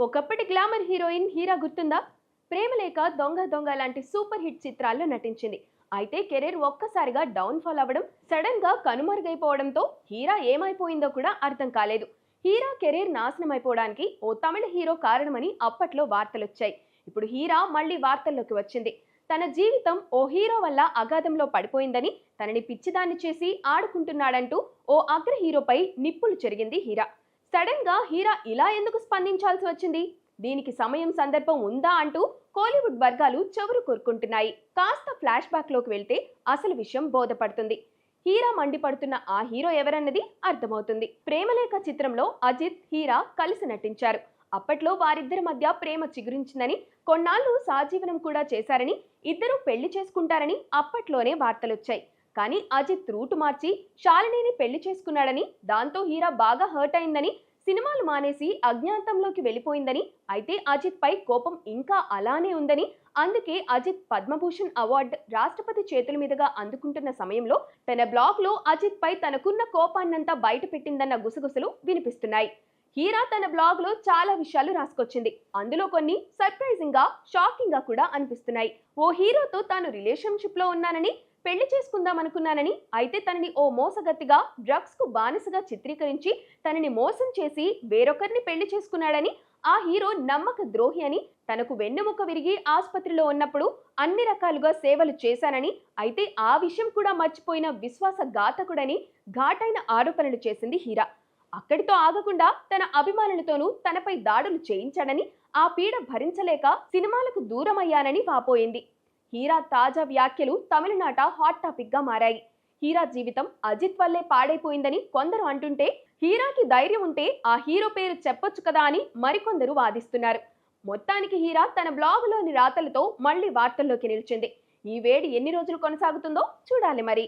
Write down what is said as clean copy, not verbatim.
ఒకప్పటి glamour heroine Heera గుర్తుందా? ప్రేమలేఖ, దొంగ దొంగ లాంటి సూపర్ హిట్ చిత్రాల్లో నటించింది. అయితే కెరీర్ ఒక్కసారిగా డౌన్ ఫాల్ అవ్వడం, సడన్ గా కనుమరుగైపోవడంతో హీరా ఏమైపోయిందో కూడా అర్థం కాలేదు. హీరా కెరీర్ నాశనం అయిపోవడానికి ఓ తమిళ హీరో కారణమని అప్పట్లో వార్తలొచ్చాయి. ఇప్పుడు హీరా మళ్ళీ వార్తల్లోకి వచ్చింది. తన జీవితం ఓ హీరో వల్ల అగాధంలో పడిపోయిందని, తనని పిచ్చిదాన్ని చేసి ఆడుకుంటున్నాడంటూ ఓ అగ్ర హీరోపై నిప్పులు చెరిగింది హీరా. సడన్ గా హీరా ఇలా ఎందుకు స్పందించాల్సి వచ్చింది? దీనికి సమయం సందర్భం ఉందా అంటూ కోలీవుడ్ వర్గాలు చెవురు కోరుకుంటున్నాయి. కాస్త ఫ్లాష్ బ్యాక్ లోకి వెళ్తే అసలు విషయం బోధపడుతుంది. హీరా మండిపడుతున్న ఆ హీరో ఎవరన్నది అర్థమవుతుంది. ప్రేమలేఖ చిత్రంలో అజిత్, హీరా కలిసి నటించారు. అప్పట్లో వారిద్దరి మధ్య ప్రేమ చిగురించిందని, కొన్నాళ్లు సహజీవనం కూడా చేశారని, ఇద్దరూ పెళ్లి చేసుకుంటారని అప్పట్లోనే వార్తలొచ్చాయి. కానీ అజిత్ రూటు మార్చి శాలినిని పెళ్లి చేసుకున్నాడని, దాంతో హీరా బాగా హర్ట్ అయిందని, సినిమాలు మానేసి అజ్ఞాతంలోకి వెళ్ళిపోయిందని, అయితే అజిత్ పై కోపం ఇంకా అలానే ఉందని, అందుకే అజిత్ పద్మభూషణ్ అవార్డు రాష్ట్రపతి చేతుల మీదుగా అందుకుంటున్న సమయంలో తన బ్లాగ్ లో అజిత్ పై తనకున్న కోపాన్నంతా బయట పెట్టిందన్న గుసగుసలు వినిపిస్తున్నాయి. హీరా తన బ్లాగ్ లో చాలా విషయాలు రాసుకొచ్చింది. అందులో కొన్ని సర్ప్రైజింగ్ గా, షాకింగ్ గా కూడా అనిపిస్తున్నాయి. ఓ హీరోతో తాను రిలేషన్షిప్ లో ఉన్నానని, పెళ్లి చేసుకుందాం అనుకున్నానని, అయితే తనని ఓ మోసగత్తిగా, డ్రగ్స్ కు బానిసగా చిత్రీకరించి తనని మోసం చేసి వేరొకరిని పెళ్లి చేసుకున్నాడని, ఆ హీరో నమ్మక ద్రోహి అని, తనకు వెన్నెముక విరిగి ఆసుపత్రిలో ఉన్నప్పుడు అన్ని రకాలుగా సేవలు చేశానని, అయితే ఆ విషయం కూడా మర్చిపోయిన విశ్వాసఘాతకుడని ఘాటైన ఆరోపణలు చేసింది హీరా. అక్కడితో ఆగకుండా తన అభిమానులతోనూ తనపై దాడులు చేయించాడని, ఆ పీడ భరించలేక సినిమాలకు దూరమయ్యానని వాపోయింది. హీరా తాజా వ్యాఖ్యలు తమిళనాట హాట్ టాపిక్ గా మారాయి. హీరా జీవితం అజిత్ వల్లే పాడైపోయిందని కొందరు అంటుంటే, హీరాకి ధైర్యం ఉంటే ఆ హీరో పేరు చెప్పొచ్చు కదా అని మరికొందరు వాదిస్తున్నారు. మొత్తానికి హీరా తన బ్లాగులోని రాతలతో మళ్లీ వార్తల్లోకి నిలిచింది. ఈ వేడి ఎన్ని రోజులు కొనసాగుతుందో చూడాలి మరి.